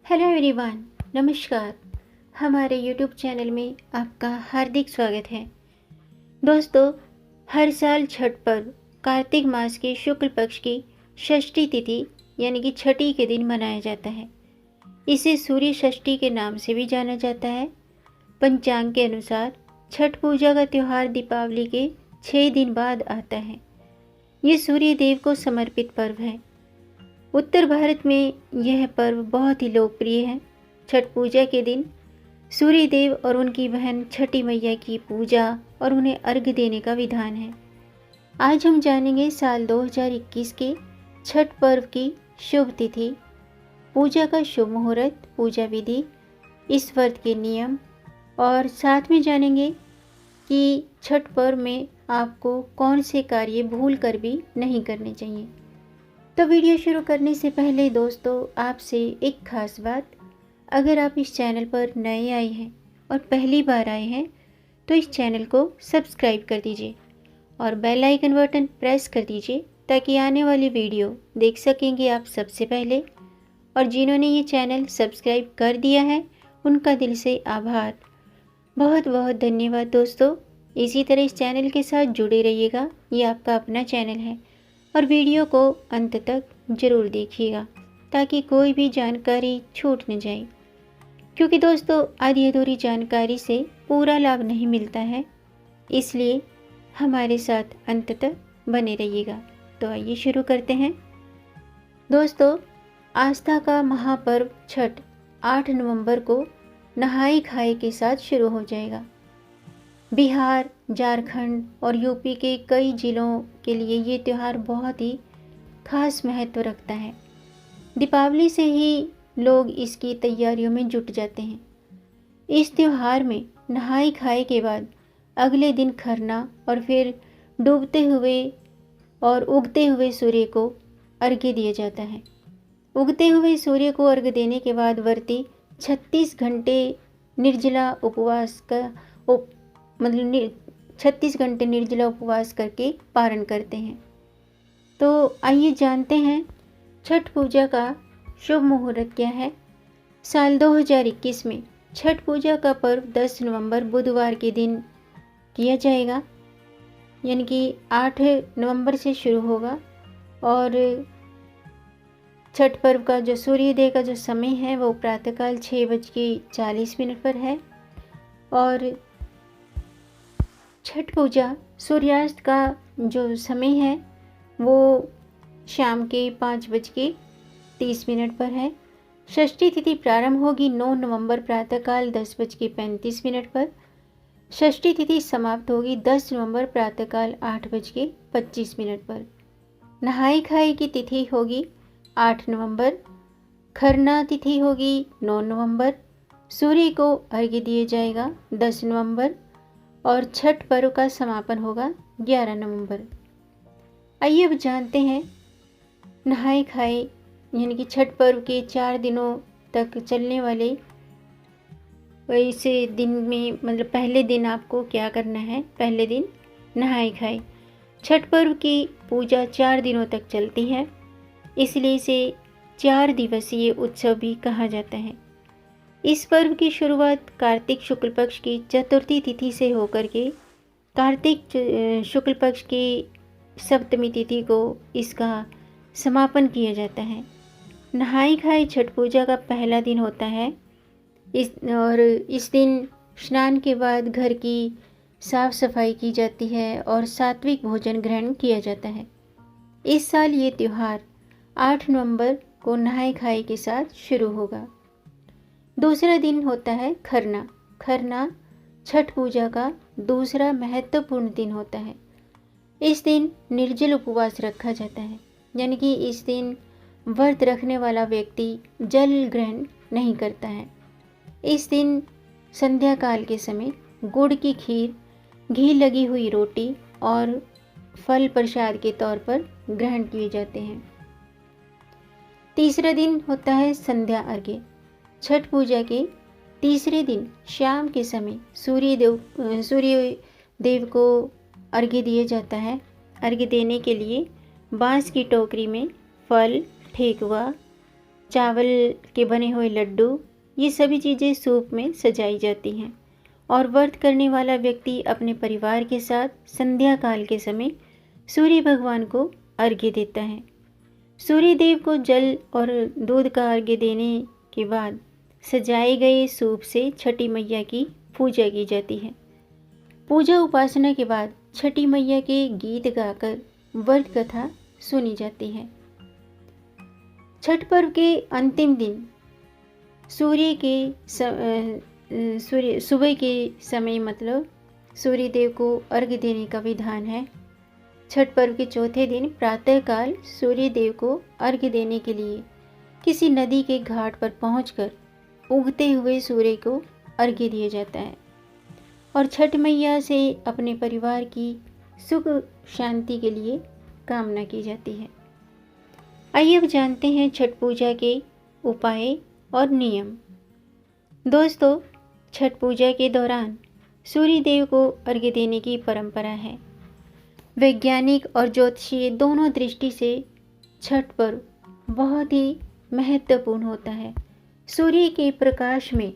Hello everyone, नमस्कार। हमारे YouTube channel में आपका हार्दिक स्वागत है। दोस्तों, हर साल छठ पर्व कार्तिक मास के शुक्ल पक्ष की षष्ठी तिथि यानी कि छठी के दिन मनाया जाता है। इसे सूर्य षष्ठी के नाम से भी जाना जाता है। पंचांग के अनुसार छठ पूजा का त्यौहार दीपावली के 6 दिन बाद आता है। ये सूर्य देव को समर्पित पर्व है। उत्तर भारत में यह पर्व बहुत ही लोकप्रिय है। छठ पूजा के दिन सूर्य देव और उनकी बहन छठी मैया की पूजा और उन्हें अर्घ्य देने का विधान है। आज हम जानेंगे साल 2021 के छठ पर्व की शुभ तिथि, पूजा का शुभ मुहूर्त, पूजा विधि, इस व्रत के नियम और साथ में जानेंगे कि छठ पर्व में आपको कौन से कार्य भूल कर भी नहीं करने चाहिए। तो वीडियो शुरू करने से पहले दोस्तों, आपसे एक खास बात, अगर आप इस चैनल पर नए आए हैं और पहली बार आए हैं तो इस चैनल को सब्सक्राइब कर दीजिए और बेल आइकन बटन प्रेस कर दीजिए ताकि आने वाली वीडियो देख सकेंगे आप सबसे पहले। और जिन्होंने ये चैनल सब्सक्राइब कर दिया है उनका दिल से आभार, बहुत बहुत धन्यवाद दोस्तों। इसी तरह इस चैनल के साथ जुड़े रहिएगा, ये आपका अपना चैनल है और वीडियो को अंत तक ज़रूर देखिएगा ताकि कोई भी जानकारी छूट न जाए, क्योंकि दोस्तों आधी अधूरी जानकारी से पूरा लाभ नहीं मिलता है। इसलिए हमारे साथ अंत तक बने रहिएगा। तो आइए शुरू करते हैं। दोस्तों, आस्था का महापर्व छठ 8 नवंबर को नहाई खाई के साथ शुरू हो जाएगा। बिहार, झारखंड और यूपी के कई ज़िलों के लिए ये त्यौहार बहुत ही खास महत्व रखता है। दीपावली से ही लोग इसकी तैयारियों में जुट जाते हैं। इस त्यौहार में नहाई खाई के बाद अगले दिन खरना और फिर डूबते हुए और उगते हुए सूर्य को अर्घ्य दिया जाता है। उगते हुए सूर्य को अर्घ्य देने के बाद व्रती 36 घंटे निर्जला उपवास का 36 घंटे निर्जला उपवास करके पारण करते हैं। तो आइए जानते हैं छठ पूजा का शुभ मुहूर्त क्या है। साल 2021 में छठ पूजा का पर्व 10 नवंबर बुधवार के दिन किया जाएगा, यानी कि 8 नवंबर से शुरू होगा। और छठ पर्व का जो सूर्योदय का जो समय है वो प्रातःकाल 6:40 पर है और छठ पूजा सूर्यास्त का जो समय है वो शाम के 5:30 पर है। षष्ठी तिथि प्रारंभ होगी 9 नवंबर प्रातःकाल 10:35 पर। षष्ठी तिथि समाप्त होगी 10 नवंबर प्रातःकाल 8:25 पर। नहाई खाई की तिथि होगी 8 नवंबर। खरना तिथि होगी 9 नवंबर। सूर्य को अर्घ्य दिया जाएगा 10 नवंबर और छठ पर्व का समापन होगा 11 नवंबर। आइए अब जानते हैं नहाई खाई यानी कि छठ पर्व के 4 दिनों तक चलने वाले वैसे दिन में, मतलब पहले दिन आपको क्या करना है। पहले दिन नहाई खाई। छठ पर्व की पूजा 4 दिनों तक चलती है, इसलिए इसे 4 दिवसीय उत्सव भी कहा जाता है। इस पर्व की शुरुआत कार्तिक शुक्ल पक्ष की चतुर्थी तिथि से होकर के कार्तिक शुक्ल पक्ष की सप्तमी तिथि को इसका समापन किया जाता है। नहाई खाई छठ पूजा का पहला दिन होता है। इस दिन स्नान के बाद घर की साफ सफाई की जाती है और सात्विक भोजन ग्रहण किया जाता है। इस साल ये त्यौहार 8 नवंबर को नहाई खाई के साथ शुरू होगा। दूसरा दिन होता है खरना। खरना छठ पूजा का दूसरा महत्वपूर्ण दिन होता है। इस दिन निर्जल उपवास रखा जाता है, यानी कि इस दिन व्रत रखने वाला व्यक्ति जल ग्रहण नहीं करता है। इस दिन संध्या काल के समय गुड़ की खीर, घी लगी हुई रोटी और फल प्रसाद के तौर पर ग्रहण किए जाते हैं। तीसरा दिन होता है संध्या अर्घ्य। छठ पूजा के तीसरे दिन शाम के समय सूर्य देव को अर्घ्य दिया जाता है। अर्घ्य देने के लिए बांस की टोकरी में फल, ठेकुआ, चावल के बने हुए लड्डू, ये सभी चीज़ें सूप में सजाई जाती हैं और व्रत करने वाला व्यक्ति अपने परिवार के साथ संध्या काल के समय सूर्य भगवान को अर्घ्य देता है। सूर्य देव को जल और दूध का अर्घ्य देने के बाद सजाए गए सूप से छठी मैया की पूजा की जाती है। पूजा उपासना के बाद छठी मैया के गीत गाकर व्रत कथा सुनी जाती है। छठ पर्व के अंतिम दिन सुबह के समय मतलब सूर्य देव को अर्घ्य देने का विधान है। छठ पर्व के चौथे दिन प्रातःकाल सूर्य देव को अर्घ्य देने के लिए किसी नदी के घाट पर पहुंचकर उगते हुए सूर्य को अर्घ्य दिया जाता है और छठ मैया से अपने परिवार की सुख शांति के लिए कामना की जाती है। आइए अब जानते हैं छठ पूजा के उपाय और नियम। दोस्तों, छठ पूजा के दौरान सूर्य देव को अर्घ्य देने की परंपरा है। वैज्ञानिक और ज्योतिषीय दोनों दृष्टि से छठ पर्व बहुत ही महत्वपूर्ण होता है। सूर्य के प्रकाश में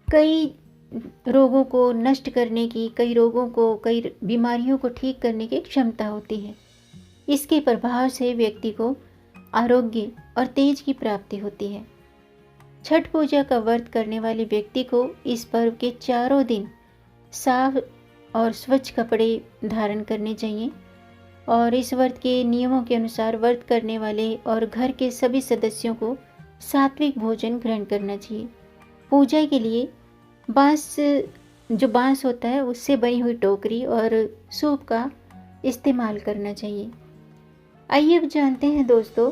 कई रोगों को नष्ट करने की, कई बीमारियों को ठीक करने की क्षमता होती है। इसके प्रभाव से व्यक्ति को आरोग्य और तेज की प्राप्ति होती है। छठ पूजा का व्रत करने वाले व्यक्ति को इस पर्व के चारों दिन साफ और स्वच्छ कपड़े धारण करने चाहिए और इस व्रत के नियमों के अनुसार व्रत करने वाले और घर के सभी सदस्यों को सात्विक भोजन ग्रहण करना चाहिए। पूजा के लिए बांस होता है उससे बनी हुई टोकरी और सूप का इस्तेमाल करना चाहिए। आइए अब जानते हैं दोस्तों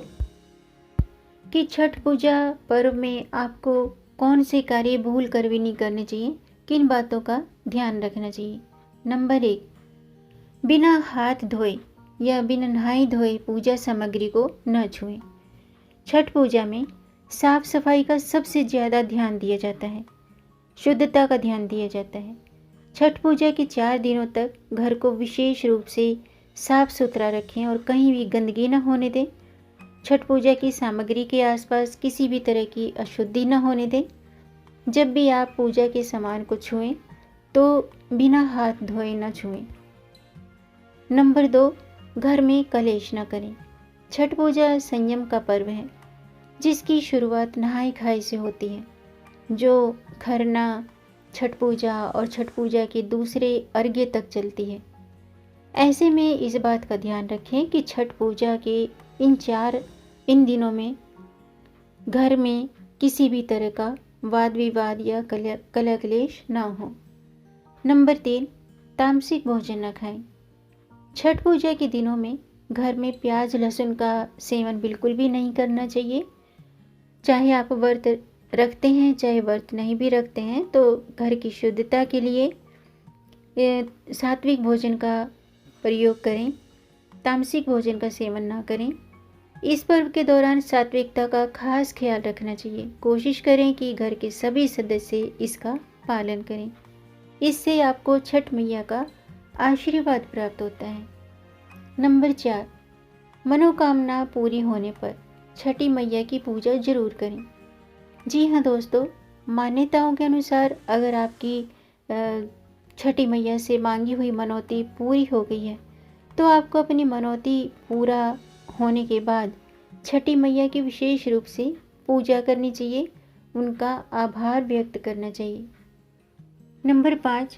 कि छठ पूजा पर्व में आपको कौन से कार्य भूल कर भी नहीं करने चाहिए, किन बातों का ध्यान रखना चाहिए। नंबर 1, बिना हाथ धोए या बिना नहाए धोए पूजा सामग्री को न छुएं। छठ पूजा में साफ सफाई का सबसे ज़्यादा ध्यान दिया जाता है, शुद्धता का ध्यान दिया जाता है। छठ पूजा के 4 दिनों तक घर को विशेष रूप से साफ सुथरा रखें और कहीं भी गंदगी न होने दें। छठ पूजा की सामग्री के आसपास किसी भी तरह की अशुद्धि न होने दें। जब भी आप पूजा के सामान को छुएं तो बिना हाथ धोए न छुएं। नंबर 2, घर में कलेश न करें। छठ पूजा संयम का पर्व है जिसकी शुरुआत नहाई खाई से होती है, जो खरना, छठ पूजा और छठ पूजा के दूसरे अर्घ्य तक चलती है। ऐसे में इस बात का ध्यान रखें कि छठ पूजा के इन दिनों में घर में किसी भी तरह का वाद विवाद या कलह क्लेश न हो। नंबर 3, तामसिक भोजन न खाएं। छठ पूजा के दिनों में घर में प्याज लहसुन का सेवन बिल्कुल भी नहीं करना चाहिए। चाहे आप व्रत रखते हैं चाहे व्रत नहीं भी रखते हैं, तो घर की शुद्धता के लिए सात्विक भोजन का प्रयोग करें, तामसिक भोजन का सेवन ना करें। इस पर्व के दौरान सात्विकता का खास ख्याल रखना चाहिए। कोशिश करें कि घर के सभी सदस्य इसका पालन करें। इससे आपको छठ मैया का आशीर्वाद प्राप्त होता है। नंबर 4, मनोकामना पूरी होने पर छठी मैया की पूजा जरूर करें। जी हाँ दोस्तों, मान्यताओं के अनुसार अगर आपकी छठी मैया से मांगी हुई मनौती पूरी हो गई है तो आपको अपनी मनौती पूरा होने के बाद छठी मैया की विशेष रूप से पूजा करनी चाहिए, उनका आभार व्यक्त करना चाहिए। नंबर 5,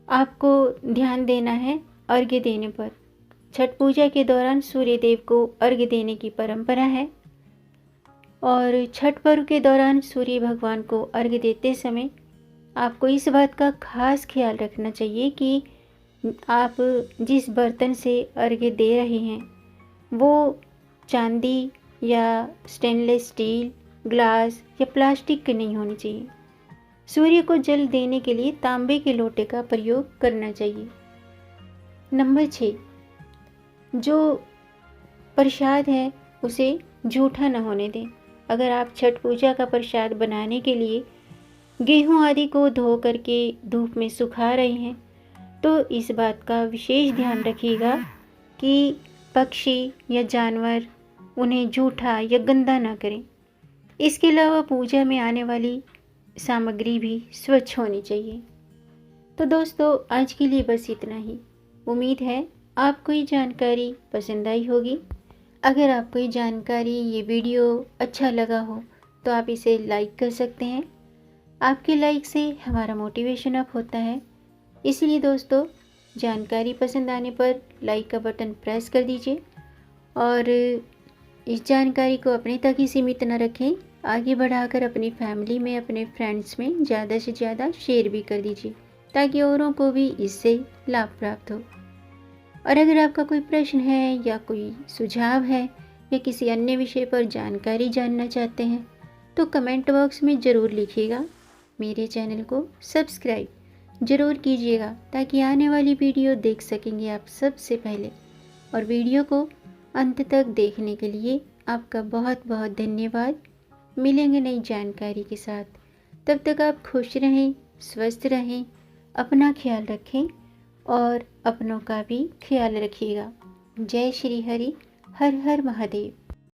आपको ध्यान देना है अर्घ्य देने पर। छठ पूजा के दौरान सूर्य देव को अर्घ्य देने की परंपरा है और छठ पर्व के दौरान सूर्य भगवान को अर्घ्य देते समय आपको इस बात का खास ख्याल रखना चाहिए कि आप जिस बर्तन से अर्घ्य दे रहे हैं वो चांदी या स्टेनलेस स्टील, ग्लास या प्लास्टिक की नहीं होनी चाहिए। सूर्य को जल देने के लिए तांबे के लोटे का प्रयोग करना चाहिए। नंबर 6, जो प्रसाद है उसे जूठा न होने दें। अगर आप छठ पूजा का प्रसाद बनाने के लिए गेहूं आदि को धो करके धूप में सुखा रहे हैं तो इस बात का विशेष ध्यान रखिएगा कि पक्षी या जानवर उन्हें जूठा या गंदा ना करें। इसके अलावा पूजा में आने वाली सामग्री भी स्वच्छ होनी चाहिए। तो दोस्तों, आज के लिए बस इतना ही। उम्मीद है आपको ये जानकारी पसंद आई होगी। अगर आपको ये जानकारी, ये वीडियो अच्छा लगा हो तो आप इसे लाइक कर सकते हैं। आपके लाइक से हमारा मोटिवेशन अप होता है। इसलिए दोस्तों, जानकारी पसंद आने पर लाइक का बटन प्रेस कर दीजिए और इस जानकारी को अपने तक ही सीमित न रखें, आगे बढ़ाकर अपनी फैमिली में, अपने फ्रेंड्स में ज़्यादा से ज़्यादा शेयर भी कर दीजिए ताकि औरों को भी इससे लाभ प्राप्त हो। और अगर आपका कोई प्रश्न है या कोई सुझाव है या किसी अन्य विषय पर जानकारी जानना चाहते हैं तो कमेंट बॉक्स में ज़रूर लिखिएगा। मेरे चैनल को सब्सक्राइब ज़रूर कीजिएगा ताकि आने वाली वीडियो देख सकेंगे आप सबसे पहले। और वीडियो को अंत तक देखने के लिए आपका बहुत बहुत धन्यवाद। मिलेंगे नई जानकारी के साथ। तब तक आप खुश रहें, स्वस्थ रहें, अपना ख्याल रखें और अपनों का भी ख्याल रखिएगा। जय श्री हरि, हर हर महादेव।